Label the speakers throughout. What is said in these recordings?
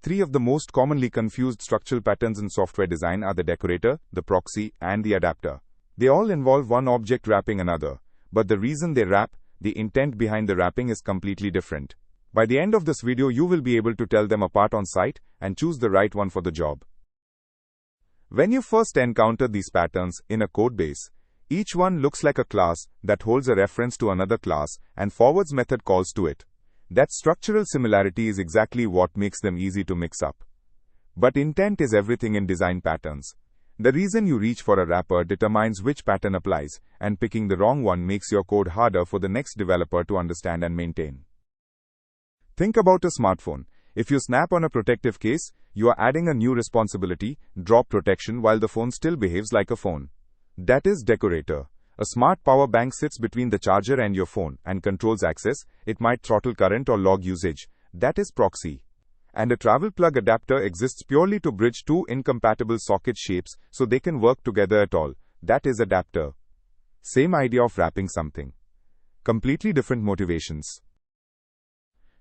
Speaker 1: Three of the most commonly confused structural patterns in software design are the decorator, the proxy, and the adapter. They all involve one object wrapping another, but the reason they wrap, the intent behind the wrapping is completely different. By the end of this video, you will be able to tell them apart on site and choose the right one for the job. When you first encounter these patterns in a codebase, each one looks like a class that holds a reference to another class and forwards method calls to it. That structural similarity is exactly what makes them easy to mix up. But intent is everything in design patterns. The reason you reach for a wrapper determines which pattern applies, and picking the wrong one makes your code harder for the next developer to understand and maintain. Think about a smartphone. If you snap on a protective case, you are adding a new responsibility, drop protection, while the phone still behaves like a phone. That is Decorator. A smart power bank sits between the charger and your phone and controls access. It might throttle current or log usage. That is Proxy. And a travel plug adapter exists purely to bridge two incompatible socket shapes so they can work together at all. That is Adapter. Same idea of wrapping something. Completely different motivations.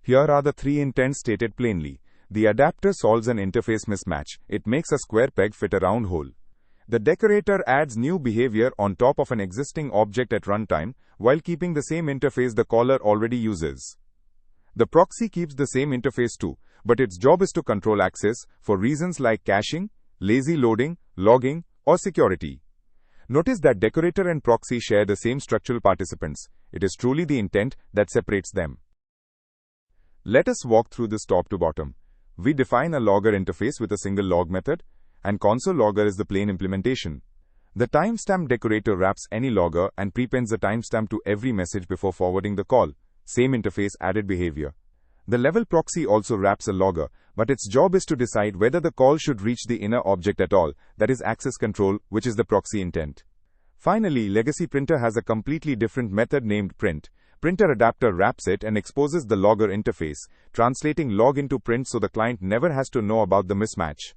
Speaker 1: Here are the three intents stated plainly. The adapter solves an interface mismatch. It makes a square peg fit a round hole. The decorator adds new behavior on top of an existing object at runtime, while keeping the same interface the caller already uses. The proxy keeps the same interface too, but its job is to control access for reasons like caching, lazy loading, logging, or security. Notice that decorator and proxy share the same structural participants. It is truly the intent that separates them. Let us walk through this top to bottom. We define a logger interface with a single log method, and console logger is the plain implementation. The timestamp decorator wraps any logger and prepends the timestamp to every message before forwarding the call. Same interface, added behavior. The level proxy also wraps a logger, but its job is to decide whether the call should reach the inner object at all, that is access control, which is the proxy intent. Finally, legacy printer has a completely different method named print. Printer adapter wraps it and exposes the logger interface, translating log into print so the client never has to know about the mismatch.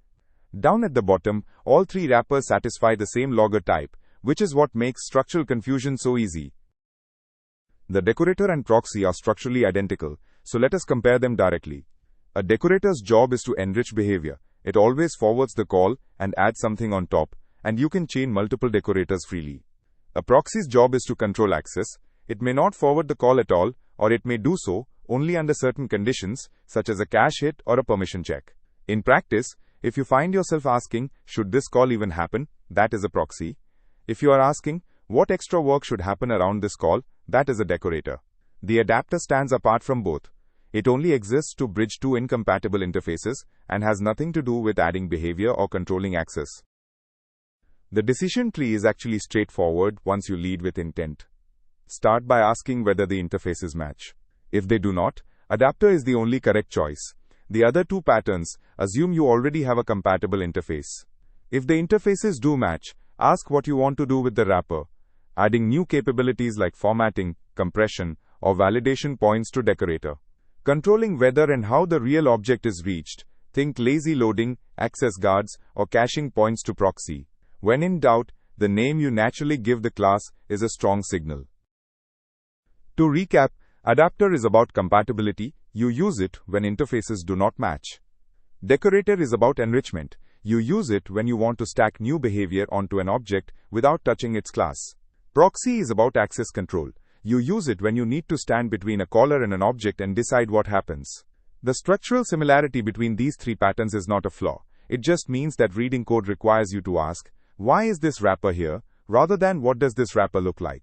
Speaker 1: Down at the bottom, all three wrappers satisfy the same logger type, which is what makes structural confusion so easy. The decorator and proxy are structurally identical, so let us compare them directly. A decorator's job is to enrich behavior. It always forwards the call and adds something on top, and you can chain multiple decorators freely. A proxy's job is to control access. It may not forward the call at all, or it may do so only under certain conditions, such as a cache hit or a permission check. In practice, if you find yourself asking, should this call even happen? That is a proxy. If you are asking, what extra work should happen around this call? That is a decorator. The adapter stands apart from both. It only exists to bridge two incompatible interfaces and has nothing to do with adding behavior or controlling access. The decision tree is actually straightforward once you lead with intent. Start by asking whether the interfaces match. If they do not, adapter is the only correct choice. The other two patterns assume you already have a compatible interface. If the interfaces do match, ask what you want to do with the wrapper. Adding new capabilities like formatting, compression, or validation points to decorator. Controlling whether and how the real object is reached. Think lazy loading, access guards, or caching points to proxy. When in doubt, the name you naturally give the class is a strong signal. To recap, adapter is about compatibility. You use it when interfaces do not match. Decorator is about enrichment. You use it when you want to stack new behavior onto an object without touching its class. Proxy is about access control. You use it when you need to stand between a caller and an object and decide what happens. The structural similarity between these three patterns is not a flaw. It just means that reading code requires you to ask, why is this wrapper here, rather than what does this wrapper look like?